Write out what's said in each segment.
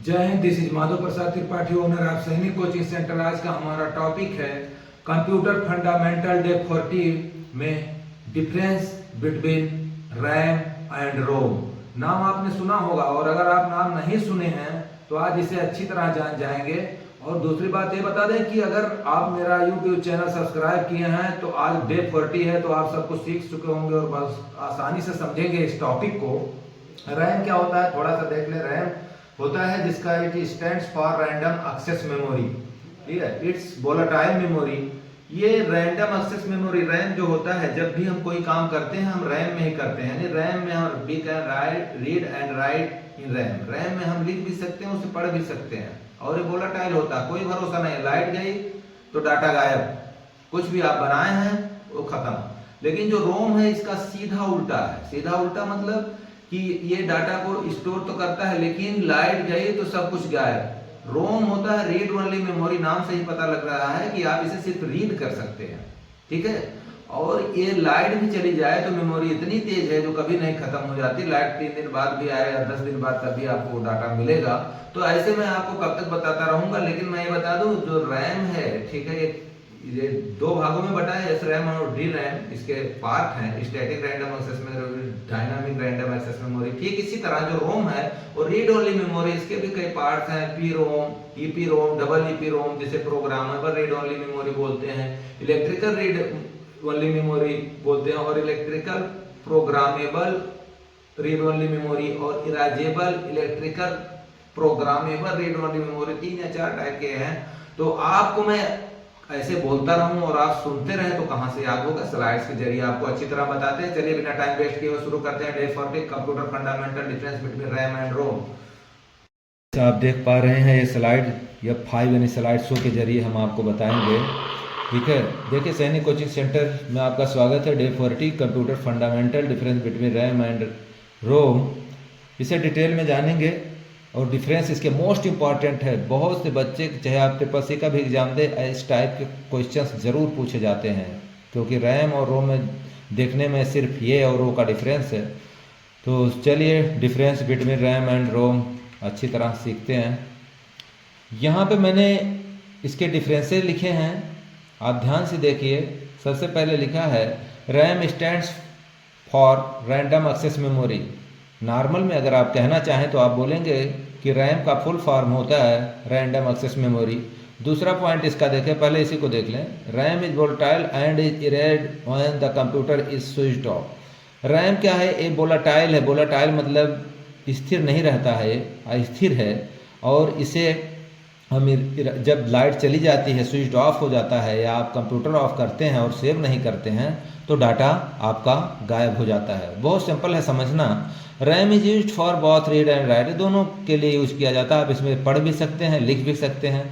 जय Hind. This is Madhav Prasad Tripathi, owner of सैनिक coaching centre. आज का हमारा टॉपिक है कंप्यूटर फंडामेंटल डे 40 में डिफरेंस बिटवीन रैम एंड रोम। नाम आपने सुना होगा, और अगर आप नाम नहीं सुने हैं तो आज इसे अच्छी तरह जान जाएंगे। और दूसरी बात ये बता दें कि अगर आप मेरा YouTube चैनल सब्सक्राइब किए हैं तो आज डे 40 है, तो आप सब कुछ सीख चुके होंगे और बस आसानी से समझेंगे इस टॉपिक को। रैम क्या होता है थोड़ा सा देख ले। रैम होता है जिसका it stands for random access memory, ठीक है, इट्स वोलेटाइल मेमोरी। ये रैंडम एक्सेस मेमोरी रैम जो होता है, जब भी हम कोई काम करते हैं हम रैम में ही करते हैं। यानी रैम में हम we can write read and write in RAM. RAM में हम लिख भी सकते हैं, उसे पढ़ भी सकते हैं। और ये वोलेटाइल होता है, कोई भरोसा नहीं, लाइट गई तो डाटा गायब, कुछ भी आप बनाए हैं वो खत्म। लेकिन जो रोम है इसका सीधा उल्टा है। सीधा उल्टा मतलब कि ये डाटा को स्टोर तो करता है लेकिन लाइट गई तो सब कुछ गायब। रोम होता है रीड ओनली मेमोरी, नाम से ही पता लग रहा है कि आप इसे सिर्फ रीड कर सकते हैं, ठीक है। और ये लाइट भी चली जाए तो मेमोरी इतनी तेज है जो कभी नहीं खत्म हो जाती। लाइट 3 दिन बाद भी आए या 10 दिन बाद तभी आपको डाटा मिलेगा। तो ऐसे में आपको कब तक बताता रहूंगा, लेकिन मैं ये बता दूं जो रैम है, ठीक है, ये 2 भागों में बटा है, एस रैम और डी रैम। इसके पार्ट हैं static random access memory, dynamic random access memory. ठीक इसी तरह जो रोम है और रीड ओनली मेमोरी, इसके भी कई पार्ट्स हैं, पी रोम, ईपी रोम, डबल ईपी रोम, जिसे प्रोग्रामेबल रीड ओनली मेमोरी बोलते हैं, इलेक्ट्रिकल रीड ओनली मेमोरी बोलते हैं, और electrical programmable read only memory, और erasable electrical programmable read only memory. 3 या 4 टाइप के हैं। तो आपको मैं ऐसे बोलता रहूं और आप सुनते रहे तो कहां से याद होगा। स्लाइड्स के जरिए आपको अच्छी तरह बताते हैं। चलिए बिना टाइम वेस्ट किए हुए शुरू करते हैं। Day 40 computer fundamental difference between RAM and ROM. आप देख पा रहे हैं ये स्लाइड, या 5 यानी स्लाइड शो के जरिए हम आपको बताएंगे, ठीक है। देखिए सैनिक कोचिंग सेंटर में आपका स्वागत है। Day 40 computer fundamental difference between RAM and ROM, इसे डिटेल में जानेंगे। और डिफरेंस इसके मोस्ट इंपॉर्टेंट है। बहुत से बच्चे, चाहे आप ट्रिपल का भी एग्जाम दे, इस टाइप के क्वेश्चंस जरूर पूछे जाते हैं, क्योंकि रैम और रोम में देखने में सिर्फ ये और वो का डिफरेंस है। तो चलिए डिफरेंस बिटवीन रैम एंड रोम अच्छी तरह सीखते हैं। यहाँ पे मैंने इसके डिफरेंसेस लिखे हैं, आप ध्यान से देखिए। सबसे पहले लिखा है RAM stands for random access memory. Normal में अगर आप कहना चाहें तो आप बोलेंगे कि रैम का फुल फॉर्म होता है रैंडम एक्सेस मेमोरी। दूसरा पॉइंट इसका देखें, पहले इसी को देख लें। RAM is volatile and is erased when the computer is switched off. RAM क्या है? ये वोलेटाइल है। वोलेटाइल मतलब स्थिर नहीं रहता है, अस्थिर है। और इसे हम जब लाइट चली जाती है, स्विच ऑफ हो जाता है, या आप कंप्यूटर ऑफ करते हैं और सेव नहीं करते हैं तो डाटा आपका गायब हो जाता है। बहुत सिंपल है समझना। RAM is used for both read and right, दोनों के लिए यूज किया जाता है। आप इसमें पढ़ भी सकते हैं, लिख भी सकते हैं।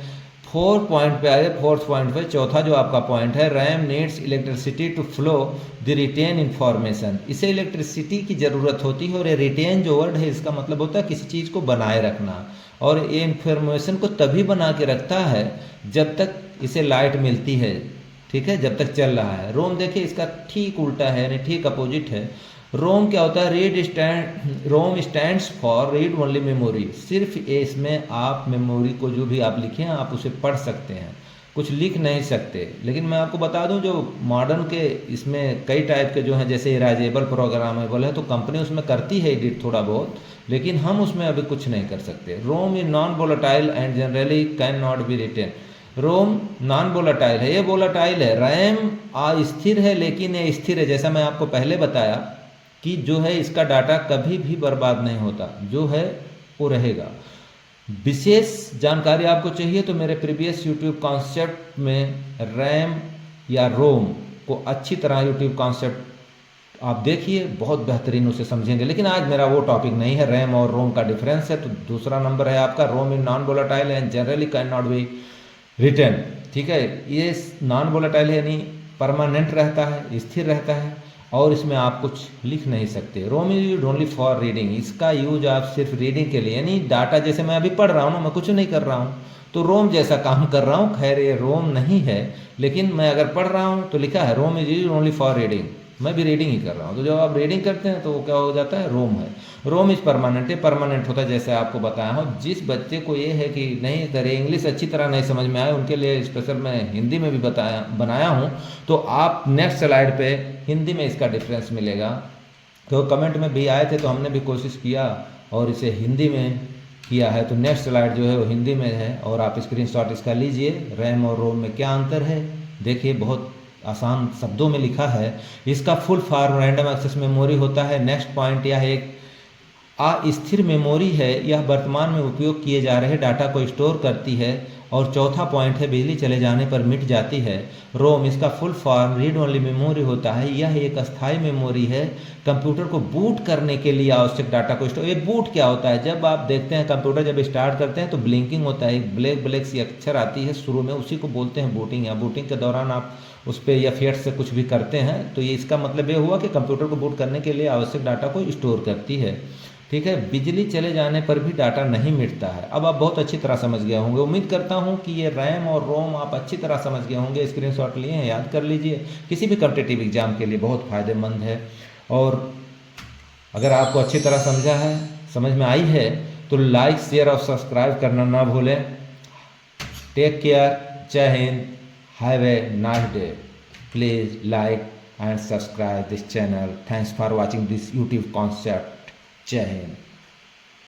4 पॉइंट पे आए, 4th पॉइंट पे, चौथा जो आपका पॉइंट है, RAM needs electricity to flow the retain information. इसे इलेक्ट्रिसिटी की जरूरत होती है। और ये रिटेन जो वर्ड है इसका मतलब होता है किसी चीज़ को बनाए रखना। और ये इंफॉर्मेशन को तभी बना के रखता है जब तक इसे लाइट मिलती है, ठीक है, जब तक चल रहा है। रोम देखिए इसका ठीक उल्टा है, यानी ठीक अपोजिट है। रोम क्या होता है? रोम stands for read only memory. सिर्फ इसमें आप मेमोरी को जो भी आप लिखे हैं आप उसे पढ़ सकते हैं, कुछ लिख नहीं सकते। लेकिन मैं आपको बता दूं जो मॉडर्न के इसमें कई टाइप के जो हैं, जैसे इरेजेबल प्रोग्रामेबल है, तो कंपनी उसमें करती है एडिट थोड़ा बहुत, लेकिन हम उसमें अभी कुछ नहीं कर सकते। ROM is non volatile and generally can not be written. ROM non volatile है, ये वोलेटाइल है। रैम अस्थिर है, लेकिन ये स्थिर है। जैसा मैं आपको पहले बताया कि जो है इसका डाटा कभी भी बर्बाद नहीं होता, जो है वो रहेगा। विशेष जानकारी आपको चाहिए तो मेरे प्रीवियस यूट्यूब कॉन्सेप्ट में रैम या रोम को अच्छी तरह यूट्यूब कॉन्सेप्ट आप देखिए, बहुत बेहतरीन उसे समझेंगे। लेकिन आज मेरा वो टॉपिक नहीं है। रैम और रोम का डिफरेंस है। तो दूसरा नंबर है आपका, ROM in non volatile and generally can not be return, ठीक है। ये नॉन वोलेटाइल है, यानी परमानेंट रहता है, स्थिर रहता है, और इसमें आप कुछ लिख नहीं सकते। ROM is use only for reading. इसका यूज आप सिर्फ रीडिंग के लिए, यानी डाटा, जैसे मैं अभी पढ़ रहा हूँ ना, मैं कुछ नहीं कर रहा हूँ तो रोम जैसा काम कर रहा हूँ। खैर ये रोम नहीं है, लेकिन मैं अगर पढ़ रहा हूँ तो लिखा है ROM is use only for reading. मैं भी रीडिंग ही कर रहा हूँ। तो जब आप रीडिंग करते हैं तो वो क्या हो जाता है, रोम है। रोम इज परमानेंट, परमानेंट होता है। जैसे आपको बताया हूँ, जिस बच्चे को ये है कि नहीं करे, इंग्लिश अच्छी तरह नहीं समझ में आए, उनके लिए स्पेशल मैं हिंदी में भी बनाया हूँ। तो आप नेक्स्ट स्लाइड पे हिंदी में इसका डिफरेंस मिलेगा। तो कमेंट में भी आए थे तो हमने भी कोशिश किया और इसे हिंदी में किया है। तो नेक्स्ट स्लाइड जो है वो हिंदी में है और आप स्क्रीनशॉट इसका लीजिए। रैम और रोम में क्या अंतर है देखिए, बहुत आसान शब्दों में लिखा है। इसका full form random access memory होता है। नेक्स्ट पॉइंट यह एक अस्थिर मेमोरी है, यह वर्तमान में उपयोग किए जा रहे डाटा को स्टोर करती है। और चौथा पॉइंट है बिजली चले जाने पर मिट जाती है। रोम, इसका full form read only memory होता है। यह एक अस्थायी मेमोरी है, कंप्यूटर को बूट करने के लिए आवश्यक डाटा को स्टोर। ये बूट क्या होता है, जब आप देखते हैं कंप्यूटर जब स्टार्ट करते हैं तो ब्लिंकिंग होता है, एक ब्लैक ब्लैक सी अक्षर आती है शुरू में, उसी को बोलते हैं बूटिंग। या बूटिंग के दौरान आप उस पर या फेट से कुछ भी करते हैं तो ये इसका मतलब ये हुआ कि कंप्यूटर को बूट करने के लिए आवश्यक डाटा को स्टोर करती है। ठीक है, बिजली चले जाने पर भी डाटा नहीं मिटता है। अब आप बहुत अच्छी तरह समझ गए होंगे। उम्मीद करता हूं कि ये रैम और रोम आप अच्छी तरह समझ गए होंगे। स्क्रीनशॉट लिए हैं, याद कर लीजिए, किसी भी कॉम्पिटिटिव एग्जाम के लिए बहुत फ़ायदेमंद है। और अगर आपको अच्छी तरह समझ में आई है तो लाइक, शेयर और सब्सक्राइब करना ना भूलें। टेक केयर, जय Hind, have a nice day. Please like and subscribe this channel. Thanks for watching this YouTube concept. Jai Hind.